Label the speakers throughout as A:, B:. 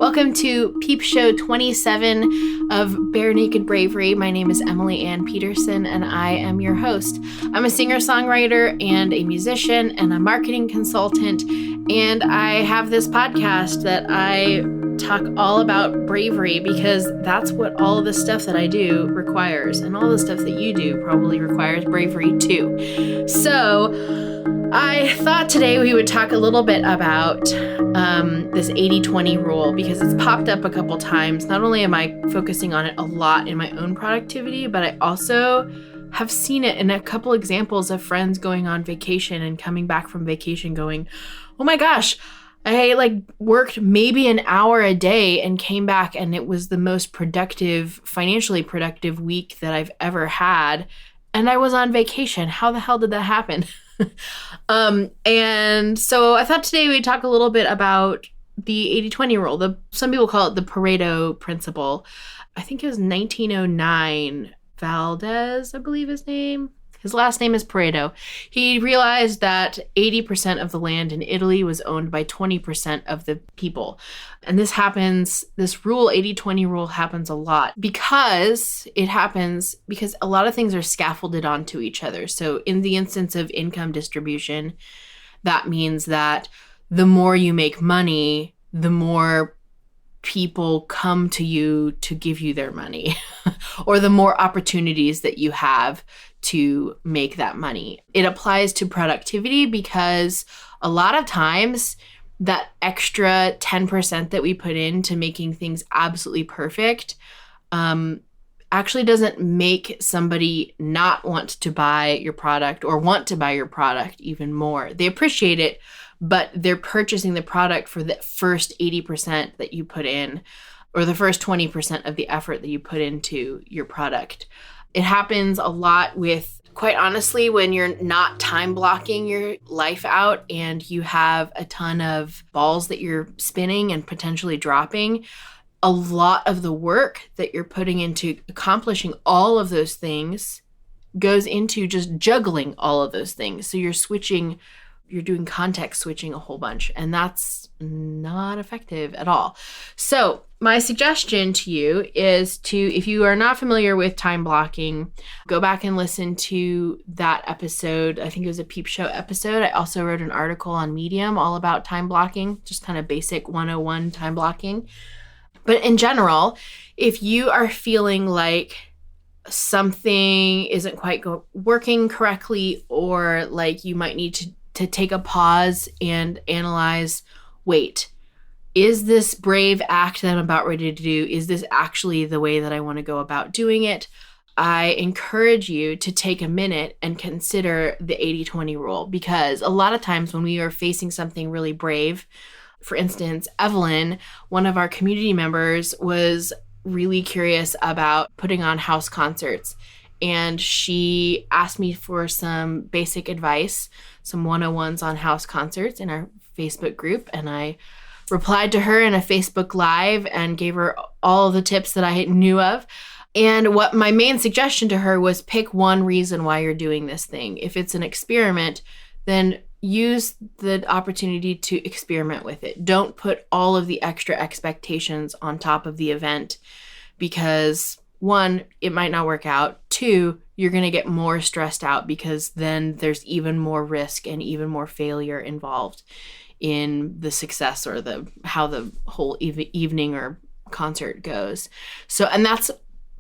A: Welcome to Peep Show 27 of Bare Naked Bravery. My name is Emily Ann Peterson, and I am your host. I'm a singer-songwriter and a musician and a marketing consultant, and I have this podcast that I talk all about bravery because that's what all of the stuff that I do requires, and all the stuff that you do probably requires bravery too. So I thought today we would talk a little bit about this 80-20 rule because it's popped up a couple times. Not only am I focusing on it a lot in my own productivity, but I also have seen it in a couple examples of friends going on vacation and coming back from vacation going, oh my gosh, I worked maybe an hour a day and came back and it was the most productive, financially productive week that I've ever had. And I was on vacation. How the hell did that happen? And so I thought today we'd talk a little bit about the 80-20 rule. Some people call it the Pareto Principle. I think it was 1909. Valdez, I believe his name. His last name is Pareto. He realized that 80% of the land in Italy was owned by 20% of the people. And this rule, 80-20 rule, happens a lot because a lot of things are scaffolded onto each other. So in the instance of income distribution, that means that the more you make money, the more people come to you to give you their money, or the more opportunities that you have to make that money. It applies to productivity because a lot of times that extra 10% that we put into making things absolutely perfect actually doesn't make somebody not want to buy your product or want to buy your product even more. They appreciate it, but they're purchasing the product for the first 80% that you put in, or the first 20% of the effort that you put into your product. It happens a lot with, quite honestly, when you're not time blocking your life out and you have a ton of balls that you're spinning and potentially dropping. A lot of the work that you're putting into accomplishing all of those things goes into just juggling all of those things. So you're doing context switching a whole bunch, and that's not effective at all. So my suggestion to you is if you are not familiar with time blocking, go back and listen to that episode. I think it was a Peep Show episode. I also wrote an article on Medium all about time blocking, just kind of basic 101 time blocking. But in general, if you are feeling like something isn't quite working correctly, or like you might need to take a pause and analyze, wait, is this brave act that I'm about ready to do, is this actually the way that I want to go about doing it? I encourage you to take a minute and consider the 80-20 rule, because a lot of times when we are facing something really brave, for instance, Evelyn, one of our community members, was really curious about putting on house concerts. And she asked me for some basic advice, some 101s on house concerts in our Facebook group. And I replied to her in a Facebook Live and gave her all the tips that I knew of. And what my main suggestion to her was, pick one reason why you're doing this thing. If it's an experiment, then use the opportunity to experiment with it. Don't put all of the extra expectations on top of the event, because one, it might not work out. Two, you're going to get more stressed out because then there's even more risk and even more failure involved in the success or how the whole evening or concert goes. So, and that's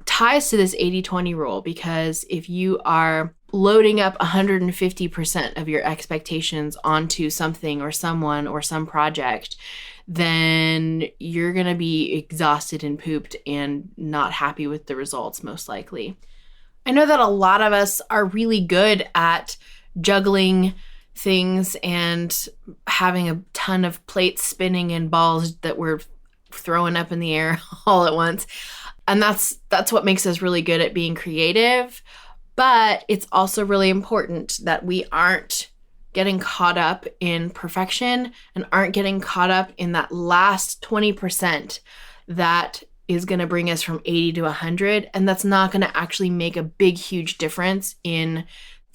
A: ties to this 80-20 rule, because if you are loading up 150% of your expectations onto something or someone or some project, then you're going to be exhausted and pooped and not happy with the results, most likely. I know that a lot of us are really good at juggling things and having a ton of plates spinning and balls that we're throwing up in the air all at once. And that's what makes us really good at being creative. But it's also really important that we aren't getting caught up in perfection and aren't getting caught up in that last 20% that is going to bring us from 80 to 100. And that's not going to actually make a big, huge difference in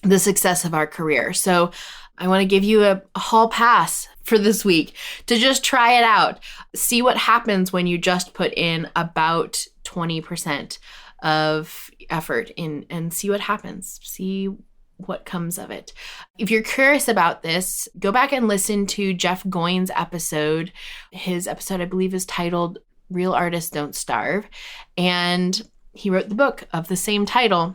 A: the success of our career. So I want to give you a hall pass for this week to just try it out. See what happens when you just put in about 20% of effort in and see what happens. See what comes of it. If you're curious about this, go back and listen to Jeff Goins' episode. His episode, I believe, is titled Real Artists Don't Starve. And he wrote the book of the same title.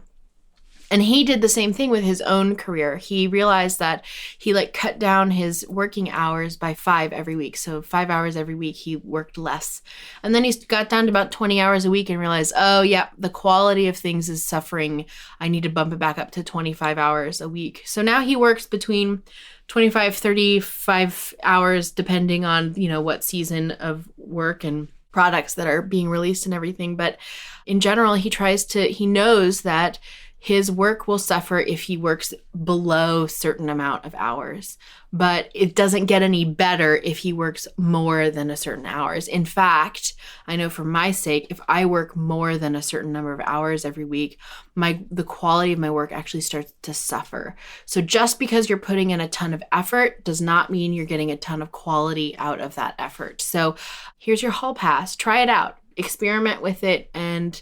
A: And he did the same thing with his own career. He realized that he cut down his working hours by 5 every week. So 5 hours every week, he worked less. And then he got down to about 20 hours a week and realized, oh yeah, the quality of things is suffering. I need to bump it back up to 25 hours a week. So now he works between 25, 35 hours, depending on, what season of work and products that are being released and everything. But in general, he knows that his work will suffer if he works below a certain amount of hours, but it doesn't get any better if he works more than a certain hours. In fact, I know for my sake, if I work more than a certain number of hours every week, the quality of my work actually starts to suffer. So just because you're putting in a ton of effort does not mean you're getting a ton of quality out of that effort. So here's your hall pass. Try it out. Experiment with it, and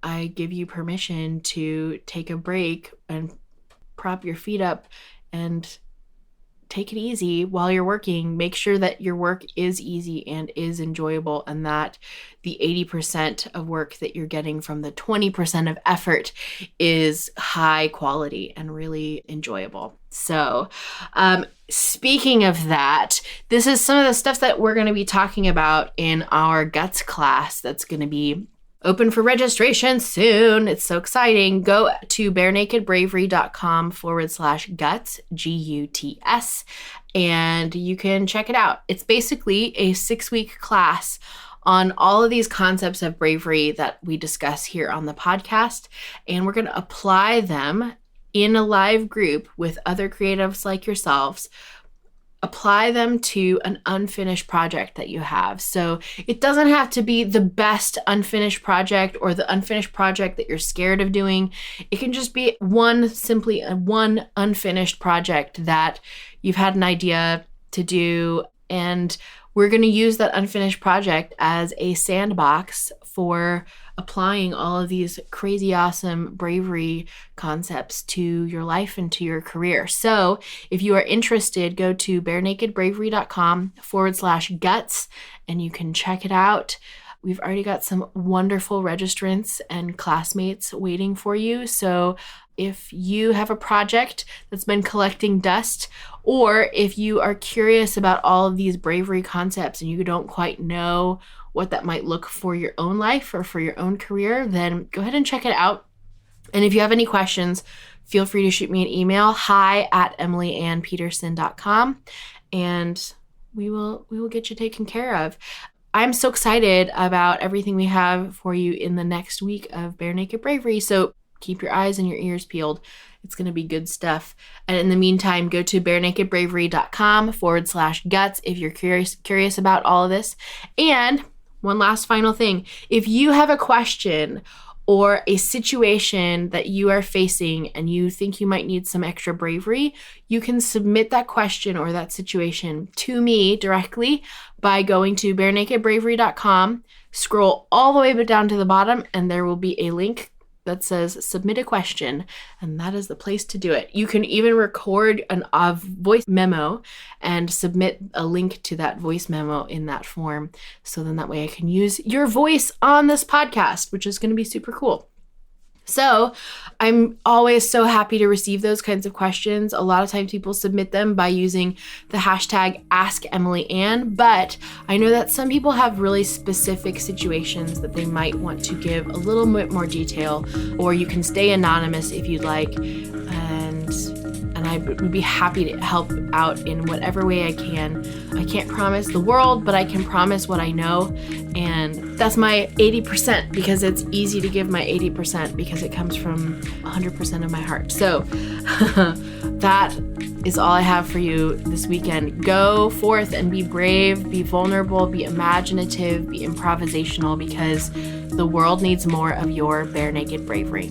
A: I give you permission to take a break and prop your feet up and take it easy while you're working. Make sure that your work is easy and is enjoyable, and that the 80% of work that you're getting from the 20% of effort is high quality and really enjoyable. So, speaking of that, this is some of the stuff that we're going to be talking about in our guts class that's going to be open for registration soon. It's so exciting. Go to barenakedbravery.com/guts, GUTS, and you can check it out. It's basically a 6-week class on all of these concepts of bravery that we discuss here on the podcast. And we're going to apply them in a live group with other creatives like yourselves. Apply them to an unfinished project that you have. So it doesn't have to be the best unfinished project or the unfinished project that you're scared of doing. It can just be one unfinished project that you've had an idea to do. And we're going to use that unfinished project as a sandbox for applying all of these crazy awesome bravery concepts to your life and to your career. So if you are interested, go to barenakedbravery.com/guts and you can check it out. We've already got some wonderful registrants and classmates waiting for you. So if you have a project that's been collecting dust, or if you are curious about all of these bravery concepts and you don't quite know what that might look for your own life or for your own career, then go ahead and check it out. And if you have any questions, feel free to shoot me an email, hi@emilyannpeterson.com, and we will get you taken care of. I'm so excited about everything we have for you in the next week of Bare Naked Bravery. So keep your eyes and your ears peeled. It's going to be good stuff. And in the meantime, go to barenakedbravery.com/guts if you're curious about all of this. And one last final thing. If you have a question or a situation that you are facing and you think you might need some extra bravery, you can submit that question or that situation to me directly by going to barenakedbravery.com, scroll all the way down to the bottom, and there will be a link that says submit a question, and that is the place to do it. You can even record a voice memo and submit a link to that voice memo in that form. So then that way I can use your voice on this podcast, which is going to be super cool. So I'm always so happy to receive those kinds of questions. A lot of times people submit them by using the hashtag #AskEmilyAnn, but I know that some people have really specific situations that they might want to give a little bit more detail, or you can stay anonymous if you'd like. And I would be happy to help out in whatever way I can. I can't promise the world, but I can promise what I know. And that's my 80%, because it's easy to give my 80% because it comes from 100% of my heart. So that is all I have for you this weekend. Go forth and be brave, be vulnerable, be imaginative, be improvisational, because the world needs more of your bare naked bravery.